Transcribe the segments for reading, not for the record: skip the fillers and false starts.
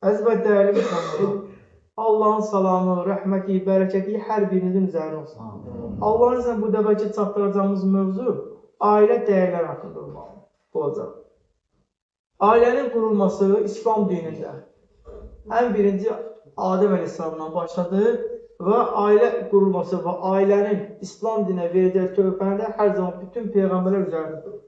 Əziz və dəyərli müsəlmanlar, Allahın salamı, rəhməti, bərəkəti hər birinizin üzərinə olsun. Allahın izniyle bu dəfəki çatdıracağımız mövzu ailə dəyərləri haqqında olacaq. Ailənin qurulması İslam dinində ən birinci Adəm əleyhissalamdan başladı və ailə qurulması və ailənin İslam dininə verdiyi töhfəni hər zaman bütün peyğəmbərlər üzərində durur.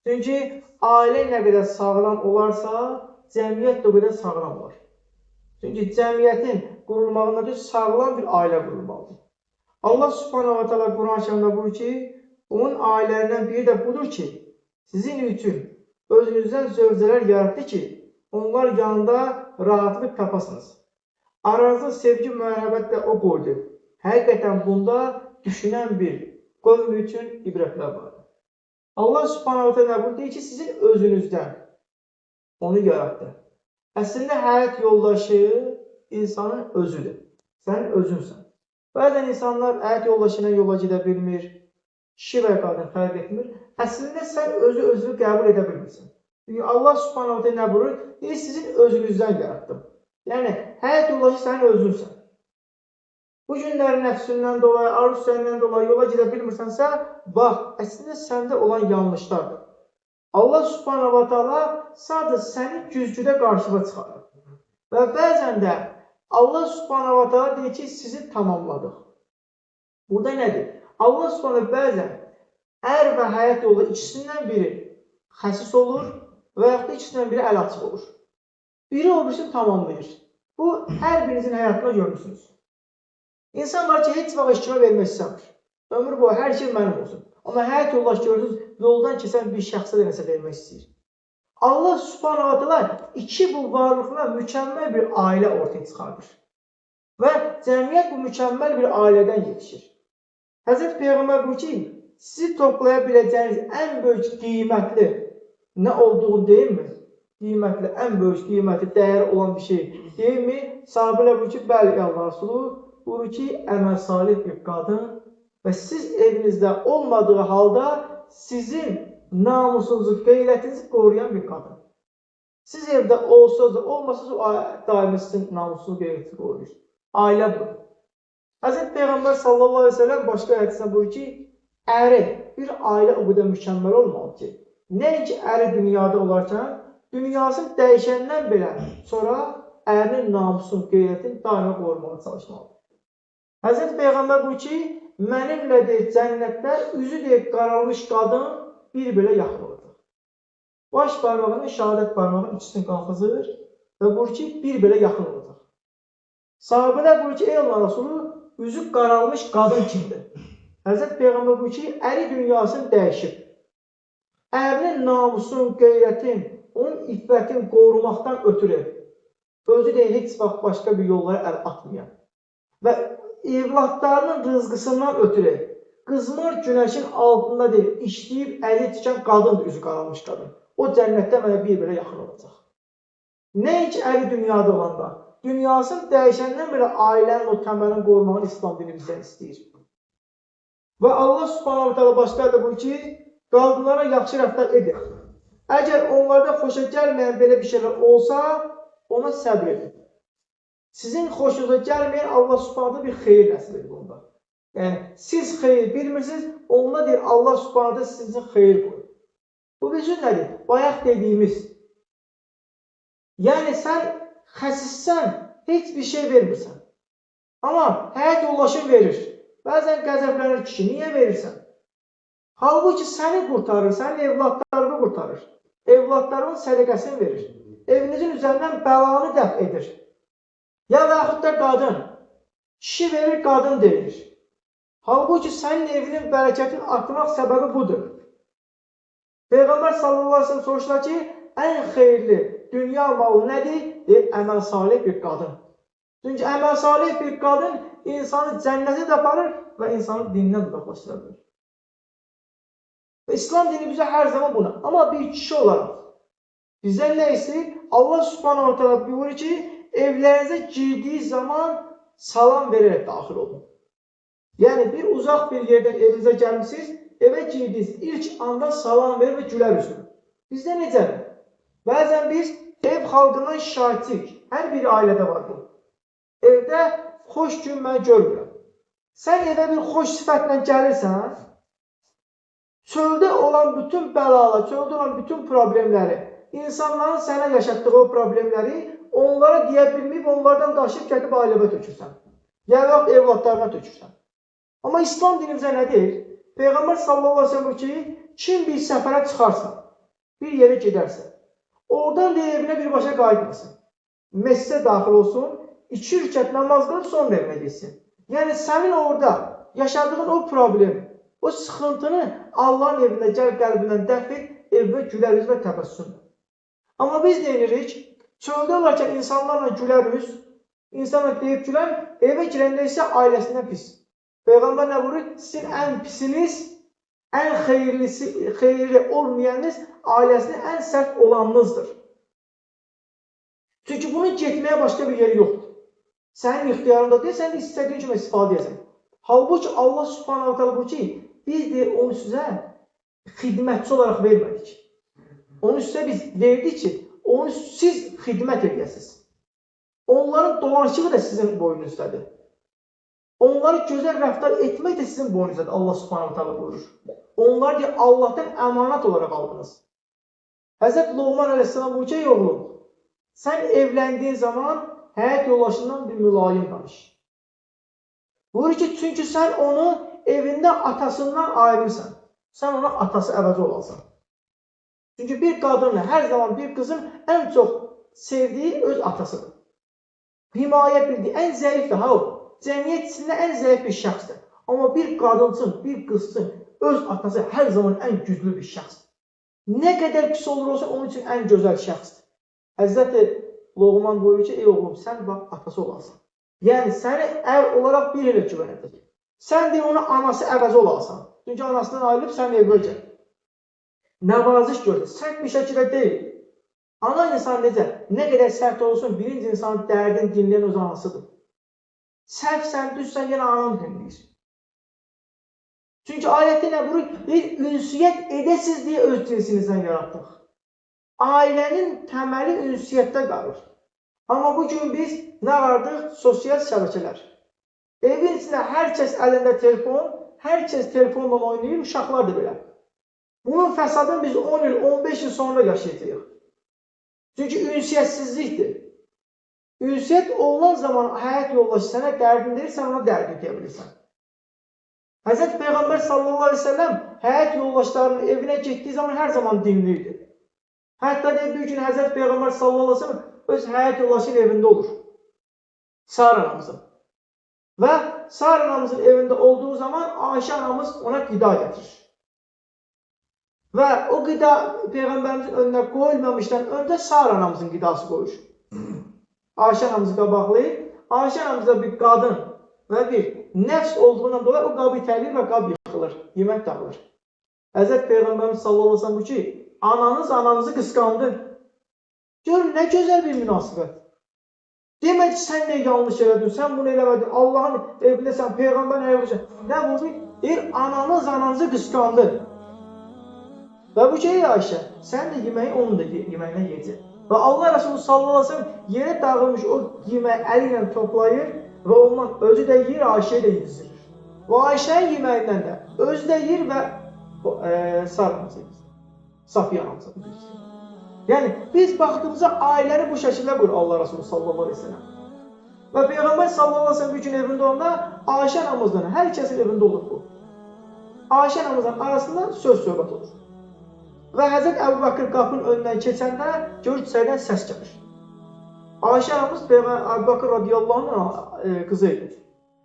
Çünki ailə nə qədər sağlam olarsa, cəmiyyət də o qədər sağlam olar. Çünki cəmiyyətin qurulmağında da sağlam bir ailə qurulmalıdır. Allah subhanahu wa ta'ala Quran-ı Kərimdə buyurur ki, onun ailələrindən biri də budur ki, sizin üçün özünüzdən zövcələr yaratdı ki, onlar yanında rahatlıq tapasınız. Aranızda sevgi, mərhəbət də o qoydu. Həqiqətən bunda düşünən bir qövm üçün ibrətlər var. Allah subhanahu wa ta'ala buyurur ki, sizin özünüzdən onu yaratdı. Əslində həyat yoldaşı insanın özüdür. Sən özünsən. Bəzən insanlar həyat yoldaşı ilə yola gedə bilmir, kişi və qadın fərq etmir. Əslində sən özünü qəbul edə bilmirsən. Çünki Allah subhanahu wa ta'ala nə buyurur? Deyir, sizin özünüzdən yaratdım. Yəni, həyat yoldaşı sənin özünsən. Bu günləri nəfsündən dolayı, arzu səndən dolayı yola gedə bilmirsənsə, bax, əslində səndə olan yanlışlardır. Allah subhanahu wa ta'ala sadəcə səni güzgüdə qarşıma çıxarır. Və bəzən də Allah subhanahu wa ta'ala deyir ki, sizi tamamladıq. Burada nədir? Allah subhanahu bəzən ər və həyat yolu ikisindən biri xəsis olur və yaxud da ikisindən biri əl açıq olur. Biri o birisini tamamlayır. Bu, hər birinizin həyatında görmürsünüz. İnsan var ki, heç vaxt işkimə vermək istəmir. Ömür boyu hər şey mənim olsun. Amma həyat yoldaşı gördünüz, yoldan keçən bir şəxsə də nəsə vermək istəyir. Allah subhanahu wa ta'ala iki bu varlıqla mükəmməl bir ailə ortaya çıxardır. Və cəmiyyət bu mükəmməl bir ailədən yetişir. Həzrət Peyğəmbər buyurur ki, sizi toplaya biləcəyiniz ən böyük qiymətli nə olduğunu deyilmi? Qiymətli, ən böyük qiymətli, dəyəri olan bir şey deyilmi? Sahabələr buyurur ki, bəli, Allah Resulü buyurur ki, əməl salih bir qadın və siz evinizdə olmadığı halda sizin namusunuzu, qeyrətinizi qoruyan bir qadın. Siz evdə olsanız da olmasanız o daimi sizin namusunuzu, qeyrətinizi qoruyur. Ailə bu. Həzrət Peyğəmbər sallallahu aleyhi ve sellem başqa hədisində buyurur ki, əri, bir ailə o qədər mükəmməl olmalı ki, nəinki əri dünyada olarkən, dünyasını dəyişəndən belə sonra ərinin namusunu, qeyrətini daima qorumağa çalışmalıdır. Həzrət Peyğəmbər buyurur ki, mənimlə deyil, cənnətlər üzü deyil, qaralmış qadın bir-birə yaxın olacaq. Baş barmağını, şəhadət barmağını ikisini qalxızır və buyurur ki, bir-birə yaxın olacaq. Sahabələr buyurur ki, ey Allah Resulü, üzü qaralmış qadın kimdir? Həzrət Peyğəmbər buyurur ki, əri dünyasını dəyişib. Ərinin namusun, qeyrətin, onun iffətini qorumaqdan ötürü özü deyil, heç vaxt başqa bir yollara əl atmayan və evlatlarının rızqısından ötürü qızmar günəşin altında deyil, işləyib əli tikən qadındır, üzü qaralmış qadın. O cənnətdə mənə bir-birə yaxın olacaq. Nəinki əli dünyada olanda, dünyasını dəyişəndən belə ailənin o təməlini qorumağını İslam dini bizdən istəyir. Və Allah subhanahu ta'ala başqa da buyurur ki, qadınlara yaxşı rəftar edir. Əgər onlarda xoşa gəlməyən belə bir şeylər olsa, ona səbr edin. Sizin xoşunuza gəlməyən Allah subhanahu bir xeyir nəsib edir onda. Yəni, siz xeyir bilmirsiniz, onda deyir Allah subhanahu sizin xeyir qoyur. Bu bir söz nədir? Bayaq dediyimiz. Yəni, sən xəsissən, heç bir şey vermirsən. Amma həyat yoldaşın verir. Bəzən qəzəblənir kişi, niyə verirsən? Halbuki səni qurtarır, sənin evlatlarını qurtarır. Evlatlarının sədəqəsini verir. Evinizin üzərindən bəlanı dəf edir. Ya və yaxud da qadın, kişi verir, qadın deyilir. Halbuki sənin evinin bərəkətini artmaq səbəbi budur. Peyğəmbər sallallahu aleyhi ve sellem soruşlar ki, ən xeyirli dünya malı nədir? Deyir, əməl salih bir qadın. Çünki əməl salih bir qadın insanı cənnətə də aparır və insanı dindən uzaqlaşdırır. İslam dini bizə hər zaman buna. Amma bir kişi olaraq bizdən nə istəyir? Allah subhanahu ta'ala buyurur ki, evlərinizə girdiyi zaman salam verərək daxil olun. Yəni, bir uzaq bir yerdən evinizə gəlmişsiniz, evə girdiniz, ilk anda salam verir və gülər üzülür. Bizdə necədir? Bəzən biz ev xalqından şahidlik. Hər bir ailədə var bu. Evdə xoş gün mən görmürəm. Sən evə bir xoş sifətlə gəlirsən, çöldə olan bütün bəlalar, çöldə olan bütün problemləri, insanların sənə yaşatdığı o problemləri onlara deyə bilməyib, onlardan daşıyıb gəlib ailəvə tökürsən. Ya evladlarına tökürsən. Amma İslam dinimizə nə deyir? Peyğəmbər sallallahu aleyhi ve sellem ki, kim bir səfərə çıxarsa, bir yerə gedərsə, oradan da evinə birbaşa qayıtmasın. Məscidə daxil olsun, 2 rükət namaz qılıb sonra evinə getsin. Yəni sənin orada yaşadığın o problemi, o sıxıntını Allahın evində gəl qəlbindən dəf et, evə gülər üz və təbəssümlə. Amma biz deyirik, çöldə olarkən insanlarla gülər üz, insanla deyib gülən, evə girəndə isə ailəsindən pis. Peyğəmbər nə buyurur? Sizin ən pisiniz, ən xeyirli olmayanınız ailəsinin ən sərt olanınızdır. Çünki bunun getməyə başqa bir yeri yoxdur. Sənin ixtiyarında deyil, sən də istədiyin kimi istifadə edəsən. Halbuki Allah subhanahu ta'ala bu ki, biz de onu sizə xidmətçi olaraq vermədik. Onu sizə biz verdik ki, onu siz xidmət edəsiniz. Onların dolanışığı da sizin boynunuzdadır. Onları gözəl rəftar etmək də sizin boynunuzdadır, Allah subhanahu ta'ala buyurur. Onları da Allah'tan əmanət olaraq aldınız. Həzrət Loğman əleyhissalam bu ki, oğlum, sən evləndiyin zaman həyat yoldaşından bir mülayim danış. Buyurur ki, çünki sən onu evində atasından ayırırsan. Sən ona atası əvəzi olasan. Çünki bir qadınla hər zaman bir qızın ən çox sevdiyi öz atasıdır. Himayə bildiyi ən zəif də o. Cəmiyyət içində ən zəif bir şəxsdir. Amma bir qadınsın, bir qızsın, öz atası hər zaman ən güclü bir şəxsdir. Nə qədər pis olur olsa onun üçün ən gözəl şəxsdir. Həzrəti Loğman buyurur ki, ey oğlum, sən bax atası olasan. Yəni, səni ər olaraq bir elə güvənədir. Sən de ona anası əvəzi olasan. Çünki anasından ayrılıb sən evə gəl. Nəvaziş görür. Sərt bir şəkildə deyil. Ana insan necə? Nə qədər sərt olsun, birinci insanın dərdini dinləyən öz anasıdır. Səhvsən, düzsən, yenə ananı dinləyir. Çünki ayətdə nə buyurur? Ünsiyyət edəsiz deyə öz cinsinizdən yaratdıq. Ailənin təməli ünsiyyətdə qalır. Amma bugün biz nə vardıq? Sosial şəbəkələr. Evin içində hər kəs əlində telefon, hər kəs telefonla oynayır, uşaqlar da belə. Bunun fəsadını biz 10 il, 15 il sonra yaşayacağıq. Çünki ünsiyyətsizlikdir. Ünsiyyət olunan zaman həyat yoldaşı sənə dərdin deyir, sən ona dərdin deyə bilirsən. Həzrət Peyğəmbər sallallahu aleyhi ve sellem həyat yoldaşlarının evinə getdiyi zaman hər zaman dinliydi. Hətta bir gün Həzrət Peyğəmbər sallallahu aleyhi ve sellem öz həyat yoldaşının evində olur. Sara anamızın. Və Sara anamızın evində olduğu zaman Ayşə anamız ona qida gətirir. Və o qida Peyğəmbərimizin önünə qoyulmamışdan öncə Sara anamızın qidası qoyur. Ayşə anamızı qabaqlayır. Ayşə anamızda bir qadın və bir nəfs olduğundan dolayı o qabı itəlir və qab yıxılır, yemək dağılır. Həzrət Peyğəmbərimiz sallallahu aleyhi ve sellem bu ki, ananız ananızı qısqandı. Gör, nə gözəl bir münasibət. Demək ki, sən nə yanlış elədin, sən bunu eləmədin, Allahın evində sən Peyğəmbər evində. Nə bu? Deyir, ananız ananızı qısqandı. Və bu ki, ey Ayşə, sən də yeməyi onun da yeməyinə yeyəcək. Və Allah Resulü sallallahu aleyhi ve sellem yerə dağılmış o yeməyi əli ilə toplayır və ondan özü də yiyir, Ayşəyə də yedizilir. Və Ayşənin yeməyindən də özü də yiyir və sarımızı yedizilir. Safiyə anamıza yedizilir. Yəni, biz baxdığımızda ailəni bu şəkildə buyur Allah Resulü sallallahu aleyhi ve sellem. Və Peyğəmbər sallallahu aleyhi ve sellem bir gün evində olanda Ayşə anamızdan, hər kəsin evində olur bu. Ayşə anamızdan arasında söz-söhbət olur. Və Həzrət Əbu Bakır qapının önündən keçəndə görür içəridən səs gəlir. Ayşə anamız Əbu Bakır radiyallahu anh qızı idi.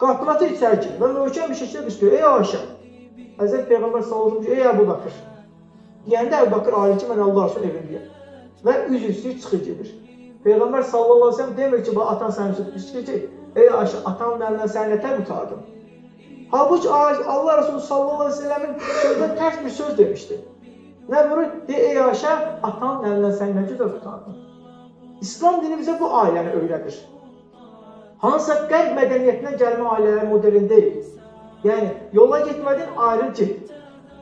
Qapını atır içəri girir və möhkəm bir şəkildə qışqırır. Ey Ayşə! Həzrət Peyğəmbər sallallahu aleyhi ve sellem, ey Əbu Bakır! Deyəndə Əbu Bakır ayır ki, mən Allah Resulü evindəyəm. Və üzr istəyir, çıxır gedir. Peyğəmbər sallallahu aleyhi ve sellem demir ki, atan sənin üçün qışqırır ki, ey Ayşə, atanın əlindən səni nətər qurtardım? Halbuki Allah Resulü sallallahu aleyhi ve sellemin sözdə tərs bir söz demişdi. Nə buyurur? Ey Ayşə, atanın əlindən sən nə gözəl qurtardın. İslam dini bizə bu ailəni öyrədir. Hansısa qərb mədəniyyətindən gəlmə ailələr modelin deyil. Yəni, yola getmədin, ayrı get.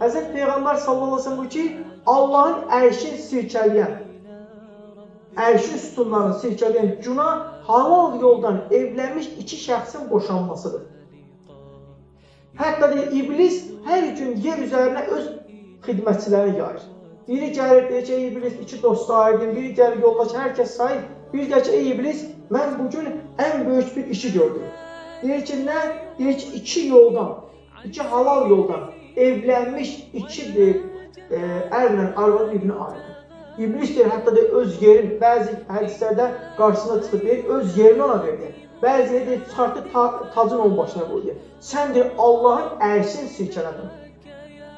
Həzrət Peyğəmbər sallallahu aleyhi ve sellem bu ki, Allahın ərşin sirkələyən, ərşin sütunlarını silkələyən günah halal yoldan evlənmiş iki şəxsin boşanmasıdır. Hətta deyir, iblis hər gün yer üzərinə öz xidmətçilərini yayır. Biri gəlir, deyir ki, ey iblis, iki dost sayırdım, biri gəlir yoldaşı, hər kəs sayır. Biri deyir ki, ey iblis, mən bugün ən böyük bir işi gördüm. Deyir ki, nə? Deyir ki, iki yoldan, iki halal yoldan evlənmiş iki ərlə arvadı birbirine ayrılır. İblis deyir, hətta deyir, öz yerin, bəzi hədislərdə qarşısına çıxıb deyir, öz yerini ona verdi. Bəzi deyir, çıxartdı tacın onun başına qoydu. Sən deyir, Allahın ərşini silkələdin.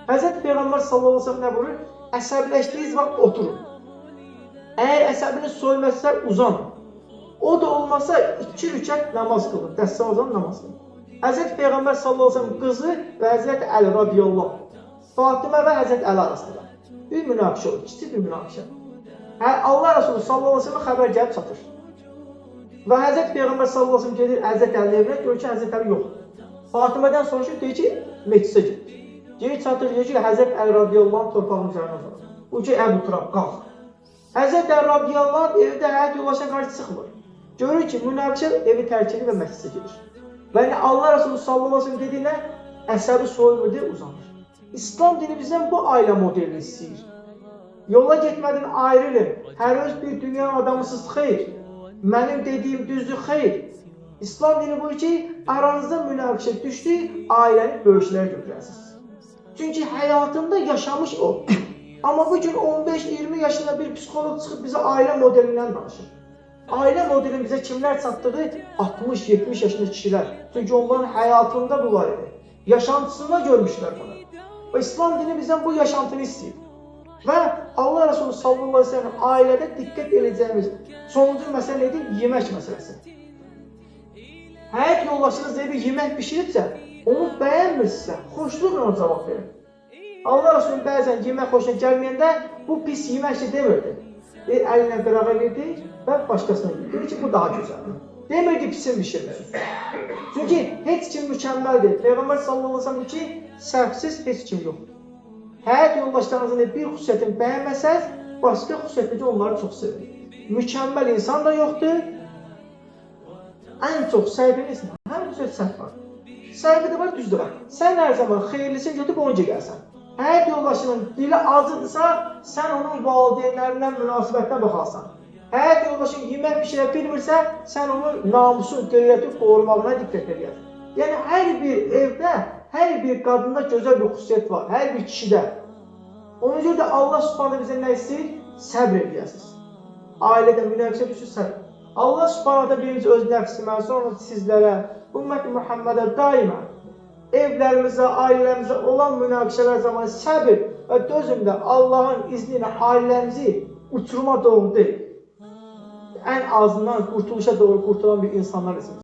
Həzrət Peyğəmbər sallallahu aleyhi ve sellem nə buyurur? Əsəbləşdiyiniz vaxt oturun. Əgər əsəbiniz soyulmazsa uzanın. O da olmasa 2 rükət namaz qılın, dəstə uzanın namaz qılın. Həzrət Peyğəmbər sallallahu aleyhi ve sellem qızı və Həzrət Əli radiyallahu anh, Fatimə və Həzrət Əli arasında bir münaqişə olur, kiçik bir münaqişə. Allah Resulü sallallahu aleyhi ve sellem xəbər gəlib çatır. Və Həzrət Peyğəmbər sallallahu aleyhi ve sellem gedir Həzrət Əli evinə, görür ki, Həzrət Əli yoxdur. Fatimədən soruşur, deyir ki, meclisə gedir. Geri çatır, deyir ki, Həzrət Əli radiyallahu anh torpağın üzərinə uzanır. Bu ki, Əbu Turab, qalx. Həzrət Əli radiyallahu anh evdə həyat yollaşan qarşı çıxmır. Görür ki, münaqişə evi tərk edir və məclisə gedir. Və Allah Resulü sallallahu aleyhi ve sellem dediyinə əsəbi soyulmur deyə uzanır. İslam dini bizdən bu ailə modelini istəyir. Yola getmədən ayrılın. Hər öz bir dünya adamısınız, xeyr. Mənim dediyim düzdür, xeyr. İslam dini buyur ki, aranızda münaqişə düşdü, ailəni böyüklərə götürəsiniz. Çünki həyatında yaşamış o. Amma bugün 15-20 yaşında bir psixolog çıxıb bizə ailə modelindən danışır. Ailə modelini bizə kimlər çatdırdı? 60-70 yaşında kişilər. Çünki onların həyatında bu var idi. Yaşantısında görmüşlər bunu. Və İslam dini bizdən bu yaşantını istəyir. Və Allah Resulü sallallahu aleyhi ve sellem ailədə diqqət edəcəyimiz sonuncu məsələ nedir? Yemək məsələsi. Həyat yoldaşınız bir yemək pişiribsə, onu bəyənmirsə, xoşluqla ona cavab verin. Allah Resulü bəzən yemək xoşuna gəlməyəndə bu pis yeməkdir demirdi. Əlinə qırağa verdi və başqasına yedir. Dedi ki, bu daha gözəldir. Demir ki, pisin pişirmir. Çünki heç kim mükəmməldir. Peyğəmbər sallallahu aleyhi ve sellem ki, səhvsiz heç kim yoxdur. Həyat yoldaşlarınızın bir xüsusiyyətini bəyənməsəz, başqa xüsusiyyətdə onları çox sevin. Mükəmməl insan da yoxdur. Ən çox səhvin insan. Hər xüsusiyyət səhv var. Səhvi də var, düz də var. Sən hər zaman xeyirlisini götürüb onca gəlsən. Həyat yoldaşının dili acıdırsa, sən onun valideynlərindən münasibətinə baxarsan. Həyat yoldaşın yemək pişirə bilmirsə, sən onun namusu, qeyrəti qorumağına diqqət edir. Yəni, hər bir evdə, hər bir qadında gözəl bir xüsusiyyət var, hər bir kişidə. Ona görə də Allah subhanə bizə nə istəyir? Səbr edəyəsiniz. Ailədə münaqişə düşür, səbr. Allah subhanə birinci öz nəfsimə, sonra sizlərə, ümmət-i Muhammədə daima evlərimizə, ailəmizə olan münaqişələr zamanı səbir və dözümlə Allahın izni ilə ailəmizi uçuruma doğru deyil. Ən azından qurtuluşa doğru qurtulan bir insanlar isiniz.